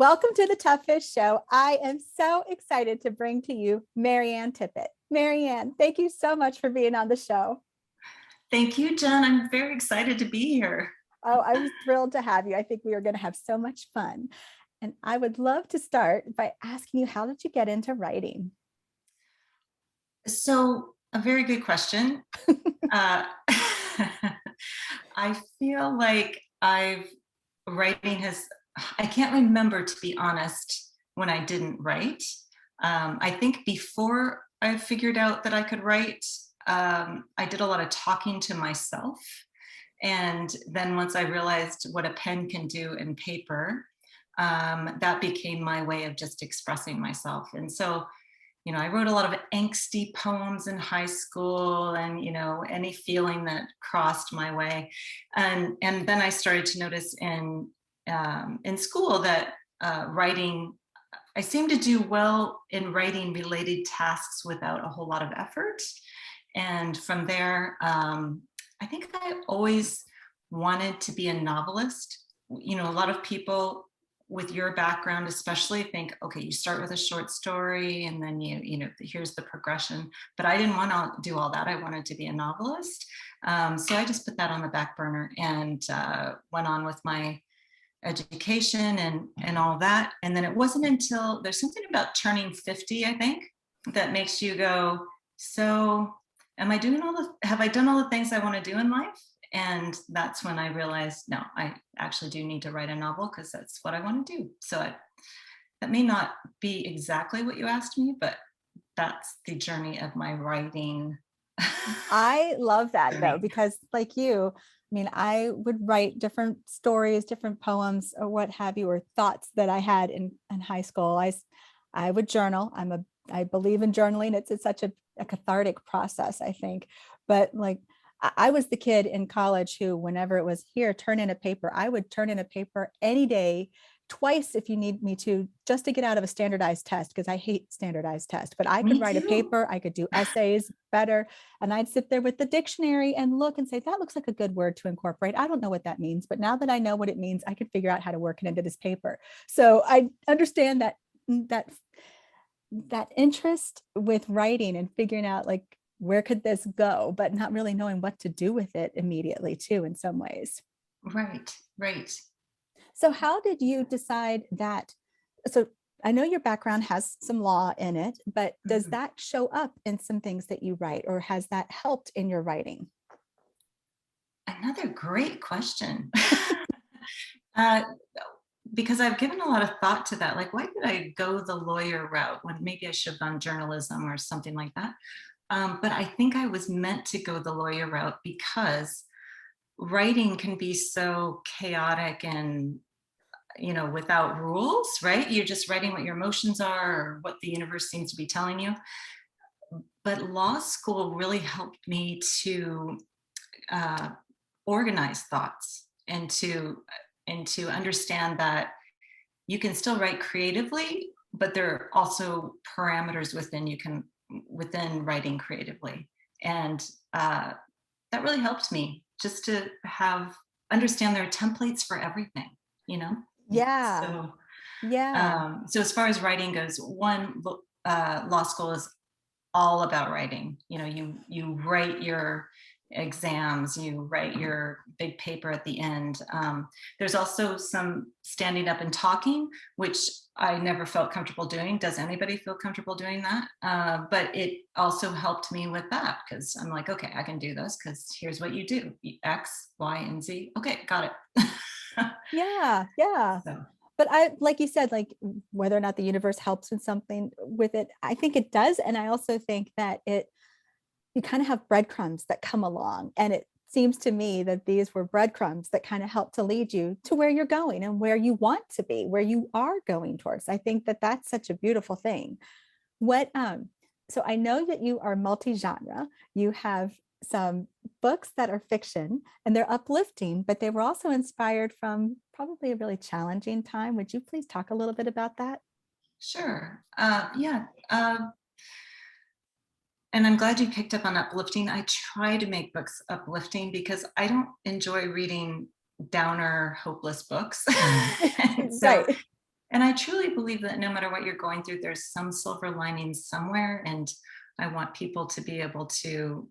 Welcome to the TufFish Show. I am so excited to bring to you Mary Ann Tippett. Mary Ann, thank you so much for being on the show. Thank you, Jen. I'm very excited to be here. Oh, I'm thrilled to have you. I think we are going to have so much fun. And I would love to start by asking you, how did you get into writing? So, a very good question. uh, I feel like writing has, I can't remember, to be honest, when I didn't write. I think before I figured out that I could write, I did a lot of talking to myself. And then once I realized what a pen can do in paper, that became my way of just expressing myself. And so, I wrote a lot of angsty poems in high school, and any feeling that crossed my way. And then I started to notice in school that writing, I seemed to do well in writing related tasks without a whole lot of effort. And from there, I think I always wanted to be a novelist. A lot of people with your background especially think, okay, you start with a short story and then here's the progression. But I didn't want to do all that. I wanted to be a novelist. So I just put that on the back burner and went on with my education and all that. And then it wasn't until there's something about turning 50, I think, that makes you go, so have I done all the things I want to do in life? And that's when I realized, no, I actually do need to write a novel because that's what I want to do. So that may not be exactly what you asked me, but that's the journey of my writing. I love that though, because like you, I would write different stories, different poems or what have you, or thoughts that I had in high school. I would journal. I believe in journaling. It's such a cathartic process, I think. But like, I was the kid in college who, whenever it was here, turn in a paper, I would turn in a paper any day, twice if you need me to, just to get out of a standardized test, because I hate standardized tests. But I could write a paper, I could do essays better, and I'd sit there with the dictionary and look and say, that looks like a good word to incorporate. I don't know what that means, but now that I know what it means, I can figure out how to work it into this paper. So I understand that interest with writing and figuring out, like, where could this go, but not really knowing what to do with it immediately too, in some ways. Right. So how did you decide that? So I know your background has some law in it, but does that show up in some things that you write, or has that helped in your writing? Another great question. Because I've given a lot of thought to that. Like, why did I go the lawyer route when maybe I should have done journalism or something like that? But I think I was meant to go the lawyer route because writing can be so chaotic and, without rules, right? You're just writing what your emotions are or what the universe seems to be telling you. But law school really helped me to organize thoughts and to understand that you can still write creatively, but there are also parameters within writing creatively. And that really helped me just to understand there are templates for everything, Yeah. So, yeah. So as far as writing goes, law school is all about writing. You write your exams, you write your big paper at the end. There's also some standing up and talking, which I never felt comfortable doing. Does anybody feel comfortable doing that? But it also helped me with that, because I'm like, okay, I can do this because here's what you do: X, Y, and Z. Okay, got it. Yeah. So. But like you said, like, whether or not the universe helps with something with it, I think it does. And I also think that you kind of have breadcrumbs that come along, and it seems to me that these were breadcrumbs that kind of help to lead you to where you're going and where you want to be, where you are going towards. I think that that's such a beautiful thing. So I know that you are multi-genre. You have some books that are fiction and they're uplifting, but they were also inspired from probably a really challenging time. Would you please talk a little bit about that? Sure. Yeah. And I'm glad you picked up on uplifting. I try to make books uplifting because I don't enjoy reading downer, hopeless books. And so Right. And I truly believe that no matter what you're going through, there's some silver linings somewhere. And I want people to be able to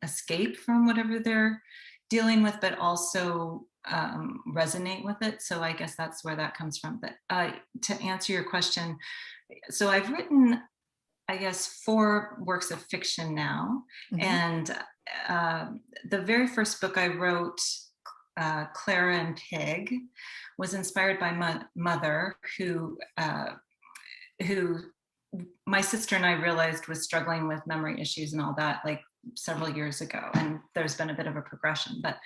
escape from whatever they're dealing with, but also resonate with it. So I guess that's where that comes from. But to answer your question, so I've written, I guess, 4 works of fiction now. And the very first book I wrote, Clara Pig, was inspired by my mother, who my sister and I realized was struggling with memory issues and all that, like several years ago. And there's been a bit of a progression. But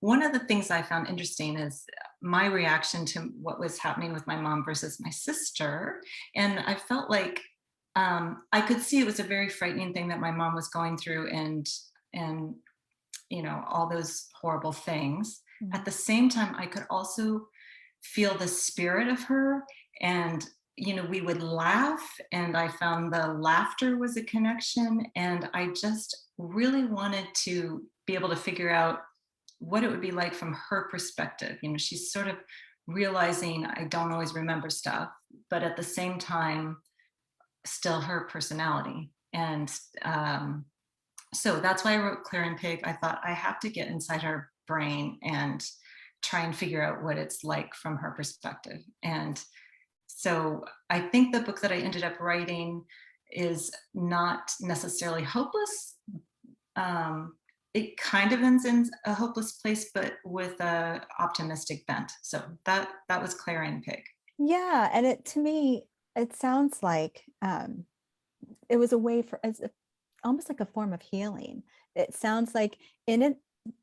one of the things I found interesting is my reaction to what was happening with my mom versus my sister. And I felt like I could see it was a very frightening thing that my mom was going through, and you know, all those horrible things. At the same time, I could also feel the spirit of her, and you know, we would laugh, and I found the laughter was a connection, and I just really wanted to be able to figure out what it would be like from her perspective. You know, she's sort of realizing I don't always remember stuff, but at the same time, still her personality. And so that's why I wrote Clara Pig. I thought I have to get inside her brain and try and figure out what it's like from her perspective. And so I think the book that I ended up writing is not necessarily hopeless. It kind of ends in a hopeless place, but with a optimistic bent. So that was Clara Pig. Yeah, and it, to me, it sounds like it was a way for, almost like a form of healing. It sounds like in it,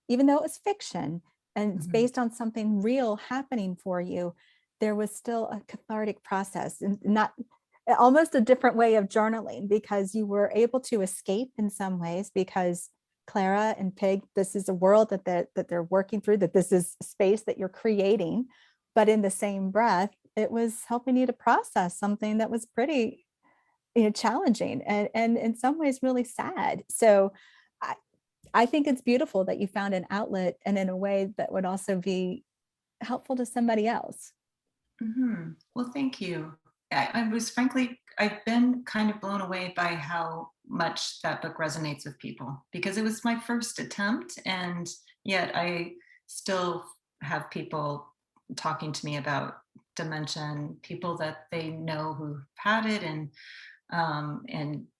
even though it was fiction and it's based on something real happening for you, there was still a cathartic process, and not almost a different way of journaling, because you were able to escape in some ways, because Clara and Pig, this is a world that they're working through, that this is space that you're creating, but in the same breath, it was helping you to process something that was pretty, you know, challenging and in some ways really sad. So I think it's beautiful that you found an outlet, and in a way that would also be helpful to somebody else. Well, thank you. I was frankly, I've been kind of blown away by how much that book resonates with people, because it was my first attempt, and yet I still have people talking to me about dementia, and people that they know who've had it, and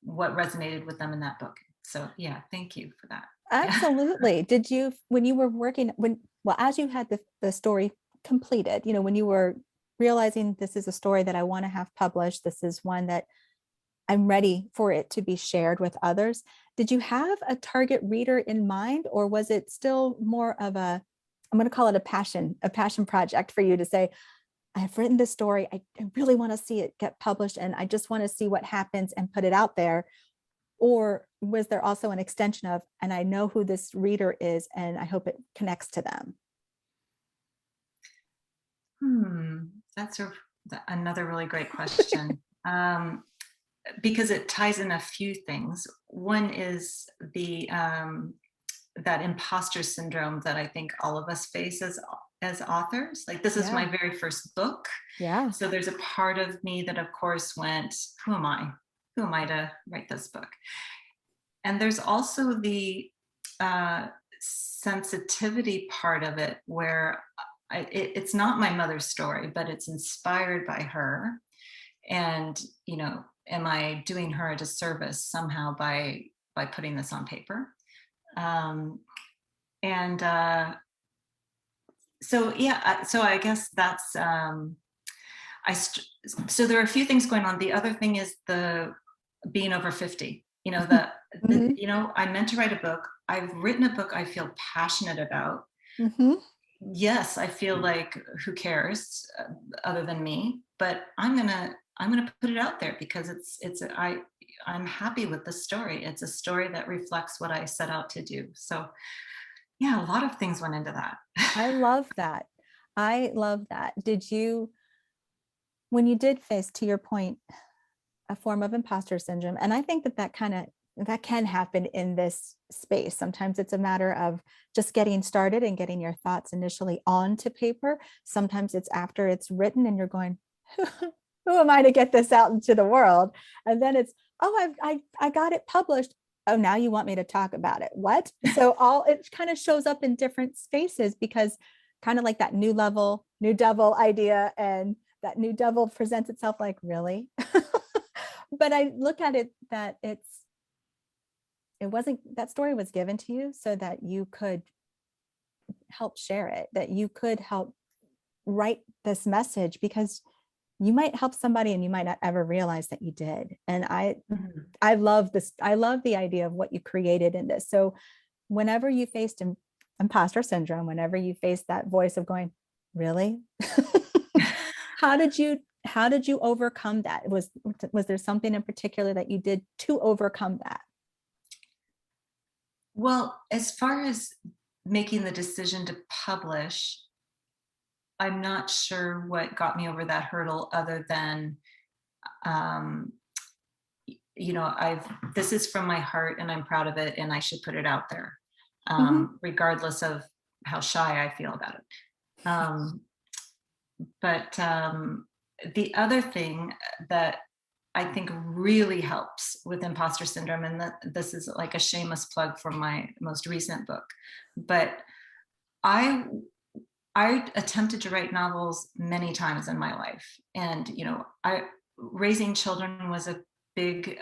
what resonated with them in that book. So yeah, thank you for that. Yeah. Absolutely. Did you, when you were working, well, as you had the story completed, you know, when you were realizing this is a story that I want to have published, this is one that I'm ready for it to be shared with others, did you have a target reader in mind, or was it still more of a, I'm going to call it a passion project for you to say, I've written this story, I really want to see it get published, and I just want to see what happens and put it out there? Or was there also an extension of, and I know who this reader is, and I hope it connects to them? That's another really great question. Because it ties in a few things. One is the that imposter syndrome that I think all of us face as authors. Like, this is my very first book. Yeah. So there's a part of me that of course went, who am I? Who am I to write this book? And there's also the sensitivity part of it, where it's not my mother's story, but it's inspired by her. And, you know, am I doing her a disservice somehow by putting this on paper? So yeah, so I guess that's so there are a few things going on. The other thing is the being over 50. You know, you know, I meant to write a book. I've written a book I feel passionate about. Yes, I feel like, who cares other than me? But I'm gonna put it out there, because I'm happy with the story. It's a story that reflects what I set out to do. So yeah, a lot of things went into that. I love that. I love that. Did you, when you did face, to your point, a form of imposter syndrome, and I think that can happen in this space. Sometimes it's a matter of just getting started and getting your thoughts initially onto paper. Sometimes it's after it's written and you're going, who am I to get this out into the world? And then it's, oh, I got it published. Oh, now you want me to talk about it. What? So it kind of shows up in different spaces, because kind of like that new devil idea, and that new devil presents itself like, really? But I look at it that it wasn't, that story was given to you so that you could help share it, that you could help write this message, because you might help somebody and you might not ever realize that you did. And I love this. I love the idea of what you created in this. So whenever you faced imposter syndrome, whenever you faced that voice of going, really? how did you overcome that? Was there something in particular that you did to overcome that? Well, as far as making the decision to publish, I'm not sure what got me over that hurdle, other than, this is from my heart and I'm proud of it and I should put it out there, regardless of how shy I feel about it. But the other thing that I think really helps with imposter syndrome, and this is like a shameless plug for my most recent book, but I attempted to write novels many times in my life, and raising children was a big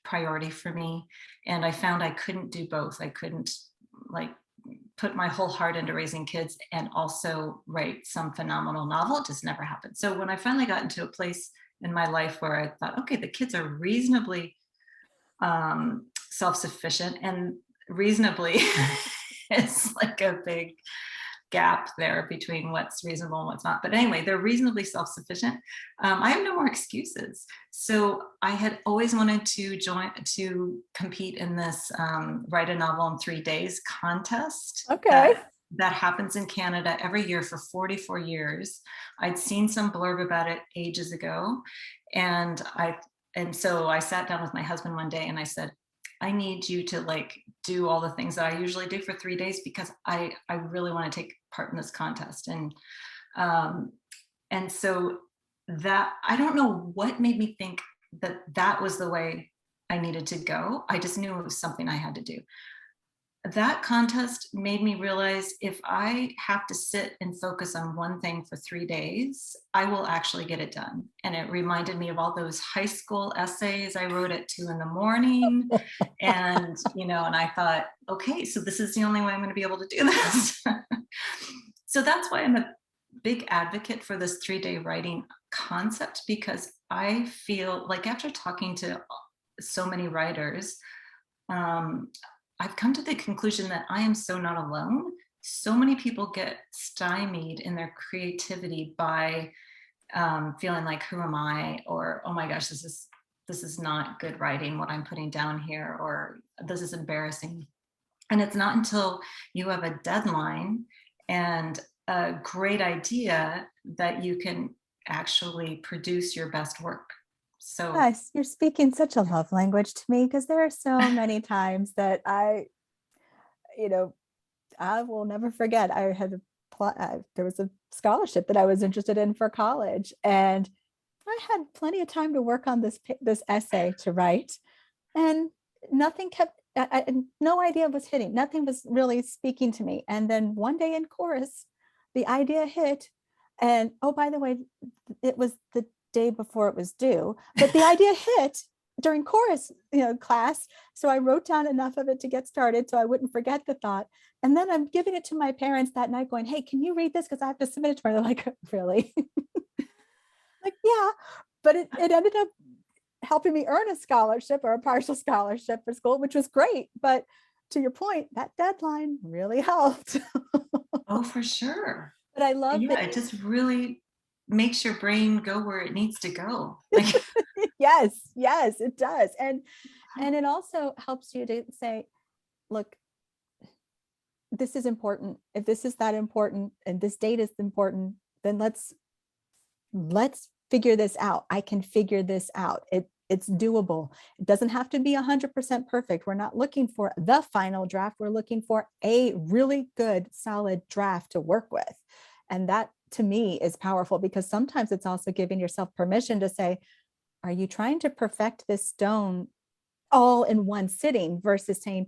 priority for me, and I found I couldn't do both. I couldn't put my whole heart into raising kids and also write some phenomenal novel. It just never happened. So when I finally got into a place in my life where I thought, okay, the kids are reasonably self-sufficient, and reasonably it's like a big gap there between what's reasonable and what's not. But anyway, they're reasonably self-sufficient. I have no more excuses. So I had always wanted to compete in this write a novel in 3 days contest. Okay. That happens in Canada every year for 44 years. I'd seen some blurb about it ages ago. And so I sat down with my husband one day and I said, I need you to do all the things that I usually do for 3 days, because I really want to take part in this contest. And so that, I don't know what made me think that was the way I needed to go. I just knew it was something I had to do. That contest made me realize, if I have to sit and focus on one thing for 3 days, I will actually get it done. And it reminded me of all those high school essays I wrote at 2 a.m. And, and I thought, okay, so this is the only way I'm going to be able to do this. So that's why I'm a big advocate for this 3-day writing concept, because I feel like, after talking to so many writers, I've come to the conclusion that I am so not alone. So many people get stymied in their creativity by feeling like, who am I? Or, oh my gosh, this is not good writing, what I'm putting down here, or this is embarrassing. And it's not until you have a deadline and a great idea that you can actually produce your best work. So Yes, you're speaking such a love language to me, because there are so many times that I will never forget. I had there was a scholarship that I was interested in for college, and I had plenty of time to work on this essay to write, and nothing kept. I no idea was hitting. Nothing was really speaking to me. And then one day in chorus, the idea hit, and oh, by the way, it was the day before it was due, but the idea hit during chorus class. So I wrote down enough of it to get started so I wouldn't forget the thought. And then I'm giving it to my parents that night going, hey, can you read this? Because I have to submit it to her. They're like, really? Like, yeah. But it ended up helping me earn a scholarship, or a partial scholarship for school, which was great. But to your point, that deadline really helped. Oh, for sure. But I love that. It just really makes your brain go where it needs to go. Yes, it does. And it also helps you to say, look, this is important. If this is that important and this date is important, then let's figure this out. I can figure this out. It's doable. It doesn't have to be 100% perfect. We're not looking for the final draft. We're looking for a really good, solid draft to work with. And that to me is powerful, because sometimes it's also giving yourself permission to say, are you trying to perfect this stone all in one sitting, versus saying,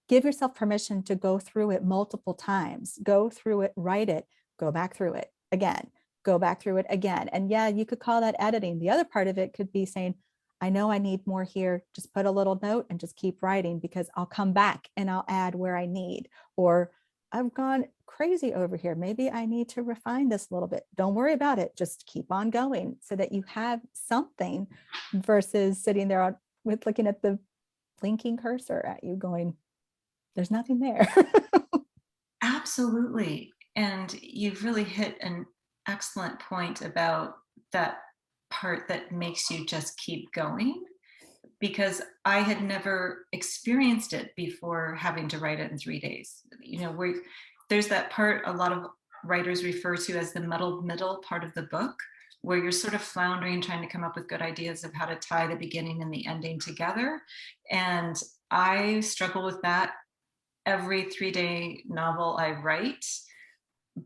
give yourself permission to go through it multiple times, go through it, write it, go back through it again, go back through it again. And yeah, you could call that editing. The other part of it could be saying, I know I need more here, just put a little note and just keep writing, because I'll come back and I'll add where I need. Or I've gone crazy over here, maybe I need to refine this a little bit. Don't worry about it, just keep on going, so that you have something, versus sitting there with looking at the blinking cursor at you going, there's nothing there. Absolutely. And you've really hit an excellent point about that part that makes you just keep going, because I had never experienced it before having to write it in 3 days. Where there's that part a lot of writers refer to as the middle part of the book, where you're sort of floundering, trying to come up with good ideas of how to tie the beginning and the ending together. And I struggle with that every 3-day novel I write.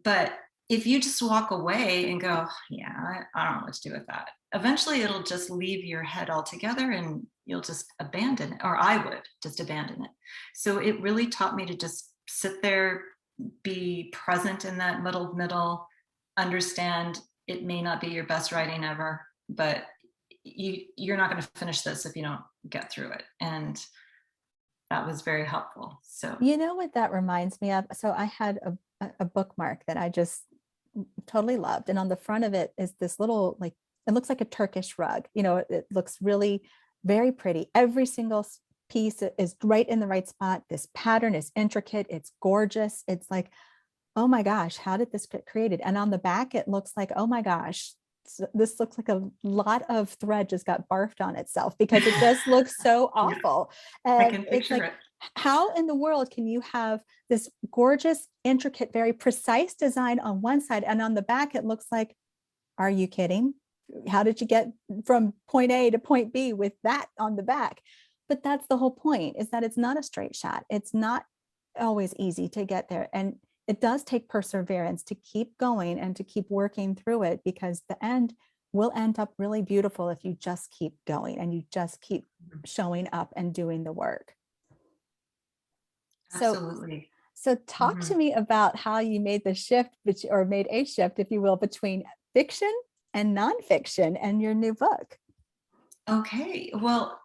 But if you just walk away and go, yeah, I don't know what to do with that, eventually it'll just leave your head altogether and you'll just abandon it, or I would just abandon it. So it really taught me to just sit there, be present in that middle, understand it may not be your best writing ever, but you're not going to finish this if you don't get through it. And that was very helpful. So, You know what that reminds me of? So I had a bookmark that I just totally loved. And on the front of it is this little, like, it looks like a Turkish rug. It looks really very pretty. Every single piece is right in the right spot. This pattern is intricate. It's gorgeous. It's like, oh my gosh, how did this get created? And on the back, it looks like, oh my gosh, this looks like a lot of thread just got barfed on itself, because it just looks so yeah, awful. I And can it's picture like, it. how in the world can you have this gorgeous, intricate, very precise design on one side, and on the back, it looks like, are you kidding? How did you get from point A to point B with that on the back? But that's the whole point, is that it's not a straight shot. It's not always easy to get there. And it does take perseverance to keep going and to keep working through it, because the end will end up really beautiful if you just keep going and you just keep showing up and doing the work. So, Absolutely. so talk to me about how you made the shift, or made a shift, if you will, between fiction and nonfiction and your new book. Okay. Well,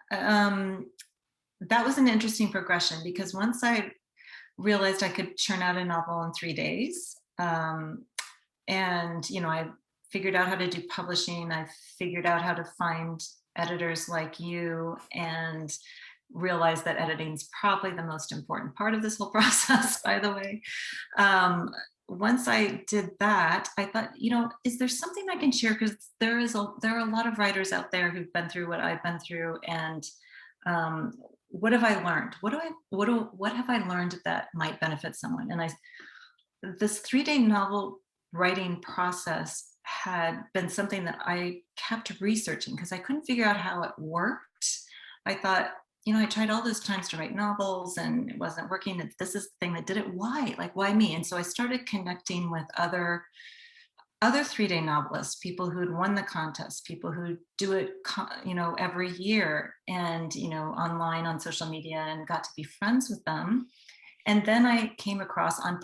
that was an interesting progression, because once I realized I could churn out a novel in 3 days, and I figured out how to do publishing, I figured out how to find editors like you, and realized that editing is probably the most important part of this whole process, by the way. Once I did that, I thought, is there something I can share? Because there are a lot of writers out there who've been through what I've been through, and what have I learned? What have I learned that might benefit someone? And this 3-day novel writing process had been something that I kept researching, because I couldn't figure out how it worked. I thought, I tried all those times to write novels and it wasn't working. And this is the thing that did it. Why? Like, why me? And so I started connecting with other 3-day novelists, people who'd won the contest, people who do it, every year, and, online on social media, and got to be friends with them. And then I came across on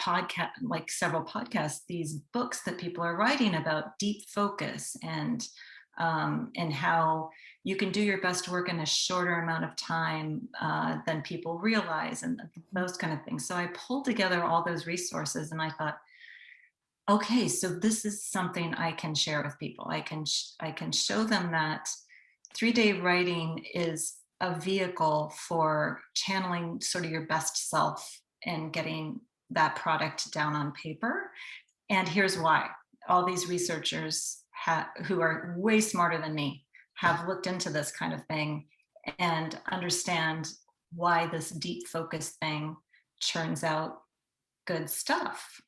like several podcasts, these books that people are writing about deep focus, and how you can do your best work in a shorter amount of time than people realize, and those kind of things. So I pulled together all those resources, and I thought, okay, so this is something I can share with people. I can show them that 3-day writing is a vehicle for channeling sort of your best self and getting that product down on paper. And here's why. All these researchers who are way smarter than me have looked into this kind of thing and understand why this deep focus thing churns out good stuff.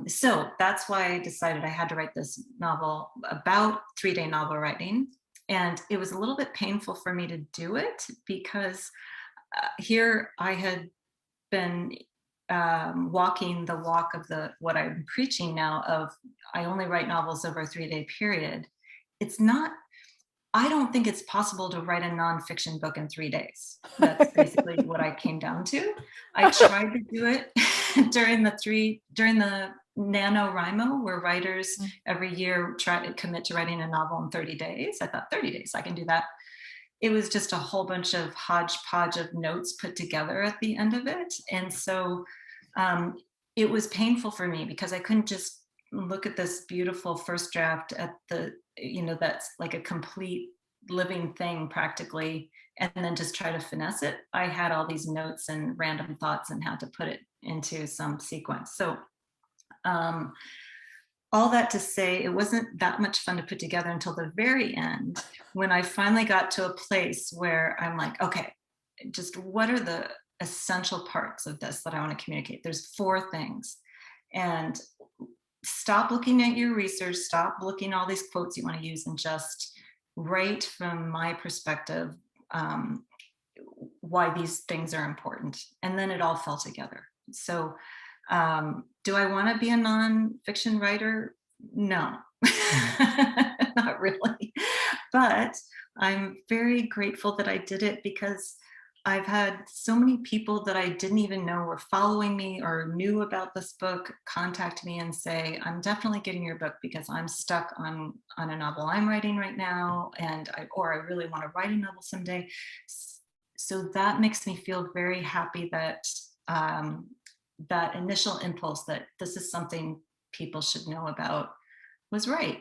So that's why I decided I had to write this novel about 3-day novel writing. And it was a little bit painful for me to do it, because here I had been walking the walk of what I'm preaching now of I only write novels over a 3-day period. It's not, I don't think it's possible to write a nonfiction book in 3 days. That's basically what I came down to. I tried to do it during the NaNoWriMo, where writers every year try to commit to writing a novel in 30 days. I thought 30 days, I can do that. It was just a whole bunch of hodgepodge of notes put together at the end of it. And so it was painful for me because I couldn't just look at this beautiful first draft at that's like a complete living thing practically, and then just try to finesse it. I had all these notes and random thoughts and had to put it into some sequence. So all that to say, it wasn't that much fun to put together until the very end, when I finally got to a place where I'm like, okay, just what are the essential parts of this that I want to communicate? There's 4 things. And stop looking at your research, stop looking at all these quotes you want to use, and just write from my perspective why these things are important. And then it all fell together. So do I want to be a nonfiction writer? No, not really. But I'm very grateful that I did it, because I've had so many people that I didn't even know were following me or knew about this book contact me and say, I'm definitely getting your book because I'm stuck on a novel I'm writing right now, and I really want to write a novel someday. So that makes me feel very happy that that initial impulse that this is something people should know about was right.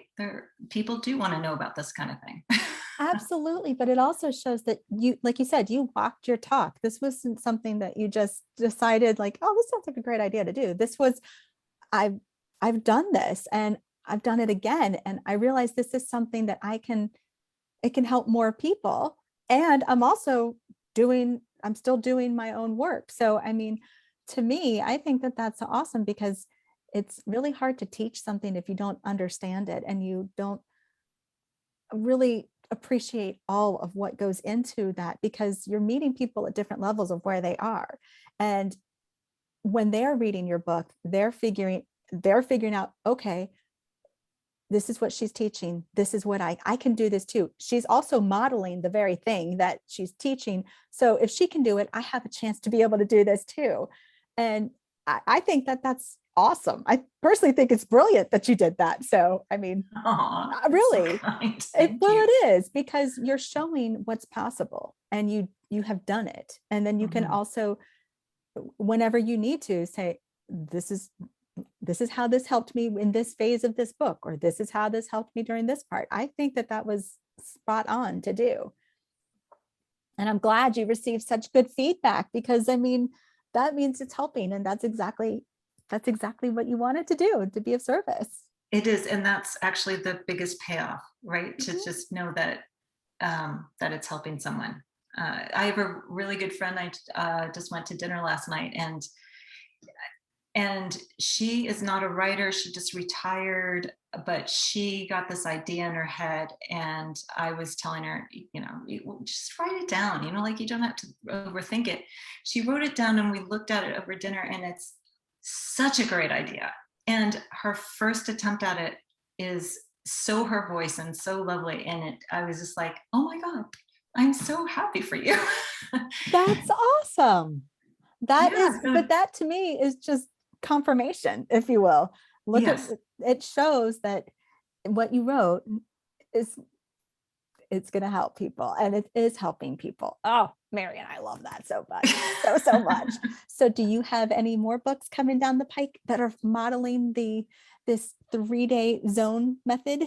People do want to know about this kind of thing. Absolutely. But it also shows that you, like you said, you walked your talk. This wasn't something that you just decided like, oh, this sounds like a great idea to do. This was, I've done this and I've done it again. And I realized this is something that it can help more people. And I'm still doing my own work. So, I mean, to me, I think that that's awesome, because it's really hard to teach something if you don't understand it and you don't really appreciate all of what goes into that, because you're meeting people at different levels of where they are. And when they're reading your book, they're figuring out, okay, this is what she's teaching. This is what I can do this too. She's also modeling the very thing that she's teaching. So if she can do it, I have a chance to be able to do this too. And I think that that's awesome. I personally think it's brilliant that you did that. So, I mean, really, it is, because you're showing what's possible and you have done it. And then you can also, whenever you need to, say, this is how this helped me in this phase of this book, or this is how this helped me during this part. I think that that was spot on to do. And I'm glad you received such good feedback, because I mean, that means it's helping. And that's exactly what you wanted to do, to be of service. It is. And that's actually the biggest payoff, right? To just know that that it's helping someone. I have a really good friend. I just went to dinner last night, and she is not a writer. She just retired, but she got this idea in her head. And I was telling her, just write it down, like you don't have to overthink it. She wrote it down and we looked at it over dinner, and it's such a great idea. And her first attempt at it is so her voice and so lovely. And I was just like, oh my God, I'm so happy for you. That's awesome. But that to me is just confirmation, if you will. Look at it, shows that what you wrote it's going to help people, and it is helping people. Oh, Mary Ann, I love that so much. So much. So do you have any more books coming down the pike that are modeling this 3-day zone method?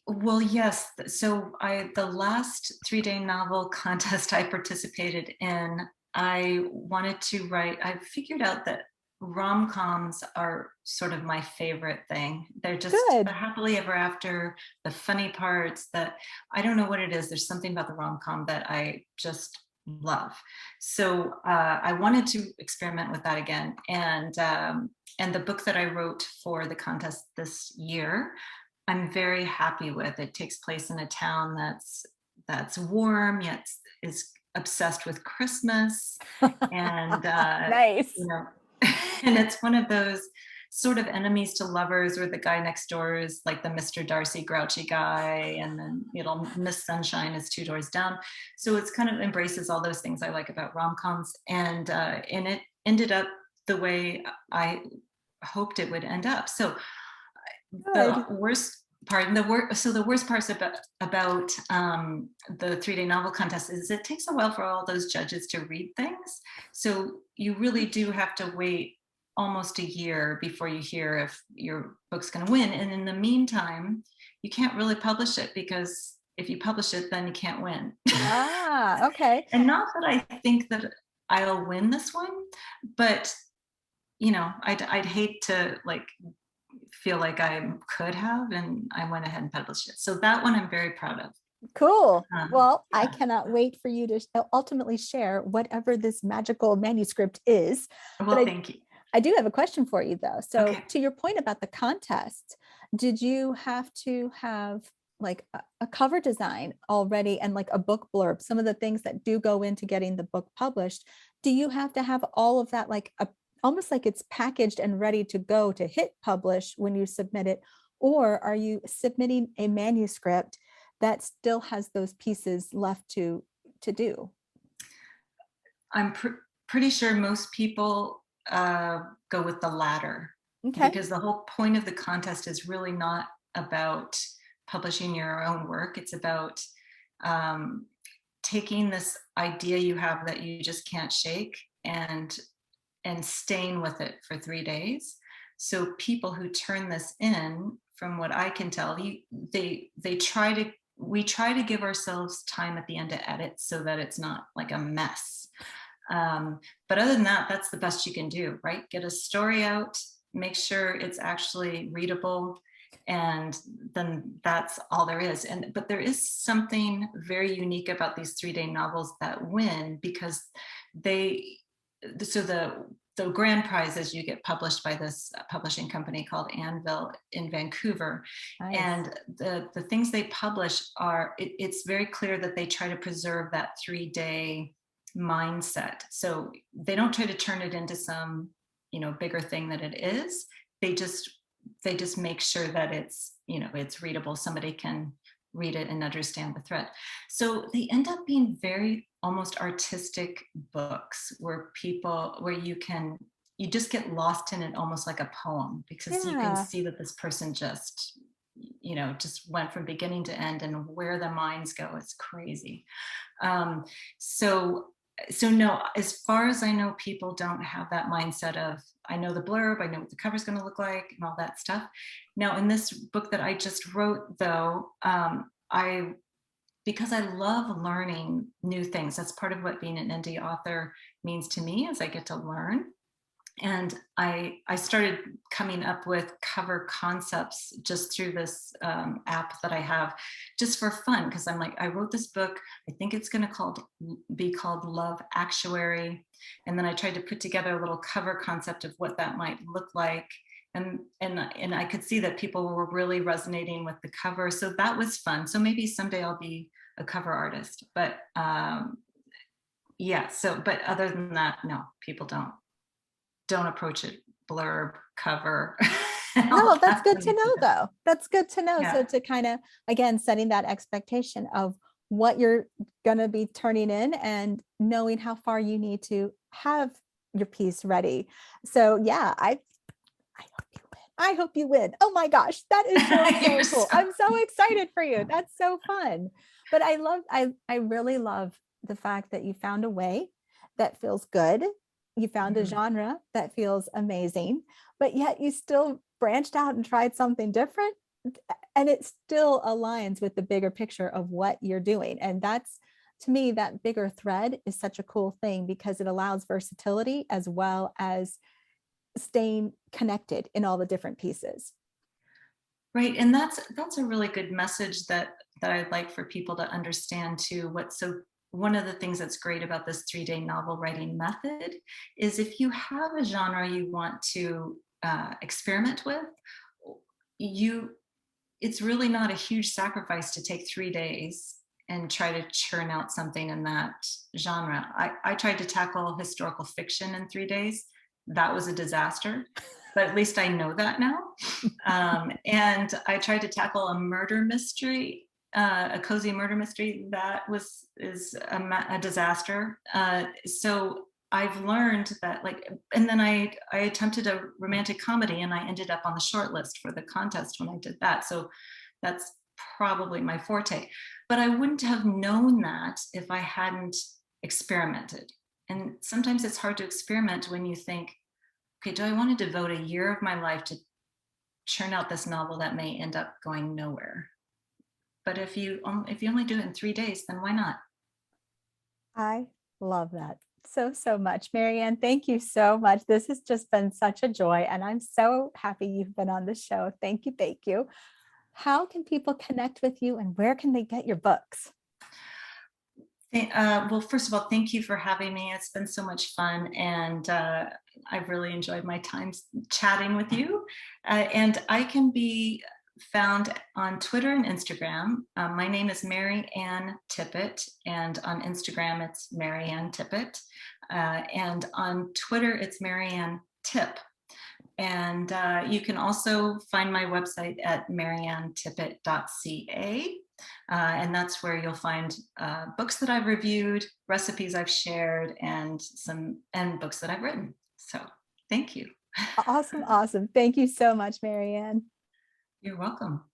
Well, yes. So the last 3-day novel contest I participated in, I wanted to write, I figured out that rom-coms are sort of my favorite thing. They're just the happily ever after, the funny parts, that I don't know what it is. There's something about the rom-com that I just love. So I wanted to experiment with that again. And the book that I wrote for the contest this year, I'm very happy with. It takes place in a town that's warm, yet is obsessed with Christmas, and Nice. you know, and it's one of those sort of enemies to lovers, where the guy next door is like the Mr. Darcy grouchy guy, and then Miss Sunshine is two doors down. So it's kind of embraces all those things I like about rom-coms, and it ended up the way I hoped it would end up. So Good. the worst parts about the 3-day novel contest is it takes a while for all those judges to read things. So you really do have to wait almost a year before you hear if your book's going to win. And in the meantime, you can't really publish it, because if you publish it, then you can't win. Ah, okay. And not that I think that I'll win this one, but I'd hate to like feel like I could have, and I went ahead and published it. So that one I'm very proud of. Cool. Well, I Yeah. cannot wait for you to ultimately share whatever this magical manuscript is. But Well, thank you. I do have a question for you though. So Okay. to your point about the contest, did you have to have like a cover design already and like a book blurb, some of the things that do go into getting the book published? Do you have to have all of that like almost like it's packaged and ready to go to hit publish when you submit it? Or are you submitting a manuscript that still has those pieces left to do? I'm pretty sure most people go with the latter, Okay. because the whole point of the contest is really not about publishing your own work. It's about taking this idea you have that you just can't shake, and staying with it for 3 days. So people who turn this in, from what I can tell, we try to give ourselves time at the end to edit so that it's not like a mess. But other than that, that's the best you can do, right? Get a story out, make sure it's actually readable, and then that's all there is. But there is something very unique about these 3-day novels that win, because the grand prizes you get published by this publishing company called Anvil in Vancouver. Nice. And the things they publish are, it's very clear that they try to preserve that 3-day mindset. So they don't try to turn it into some, bigger thing that it is. They just make sure that it's readable. Somebody can read it and understand the thread. So they end up being very almost artistic books, where you just get lost in it, almost like a poem, because you can Yeah. see that this person just went from beginning to end, and where the minds go, it's crazy. So no, as far as I know, people don't have that mindset of, I know the blurb, I know what the cover's going to look like, and all that stuff. Now, in this book that I just wrote, though, because I love learning new things. That's part of what being an indie author means to me, is I get to learn. And I started coming up with cover concepts just through this app that I have, just for fun, because I'm like, I wrote this book, I think it's going to be called Love Actuary. And then I tried to put together a little cover concept of what that might look like. And I could see that people were really resonating with the cover. So that was fun. So maybe someday I'll be a cover artist. But yeah, but other than that, no, people don't approach it blurb, cover. No, that's good to know though. That's good to know. Yeah. So to kind of, again, setting that expectation of what you're going to be turning in and knowing how far you need to have your piece ready. So yeah, I hope you win. I hope you win. Oh my gosh, that is so cool. I'm so excited for you. That's so fun. But I really love the fact that you found a way that feels good. You found a genre that feels amazing, but yet you still branched out and tried something different. And it still aligns with the bigger picture of what you're doing. And that's, to me, that bigger thread is such a cool thing, because it allows versatility as well as staying connected in all the different pieces. Right. And that's a really good message that I'd like for people to understand too. One of the things that's great about this 3-day novel writing method is, if you have a genre you want to experiment with, it's really not a huge sacrifice to take 3 days and try to churn out something in that genre. I tried to tackle historical fiction in 3 days. That was a disaster, but at least I know that now. And I tried to tackle a murder mystery, a cozy murder mystery. That is a disaster. So I've learned that, like, and then I attempted a romantic comedy and I ended up on the short list for the contest when I did that. So that's probably my forte. But I wouldn't have known that if I hadn't experimented. And sometimes it's hard to experiment when you think, okay, do I want to devote a year of my life to churn out this novel that may end up going nowhere? But if you only do it in 3 days, then why not? I love that so much. Mary Ann, thank you so much. This has just been such a joy, and I'm so happy you've been on the show. Thank you. Thank you. How can people connect with you, and where can they get your books? Well, first of all, thank you for having me. It's been so much fun, and I've really enjoyed my time chatting with you. And I can be found on Twitter and Instagram. My name is Mary Ann Tippett, and on Instagram it's Mary Ann Tippett, and on Twitter it's Mary Ann Tipp. And you can also find my website at maryantippett.ca. And that's where you'll find books that I've reviewed, recipes I've shared, and books that I've written. So thank you. Awesome. Awesome. Thank you so much, Mary Ann. You're welcome.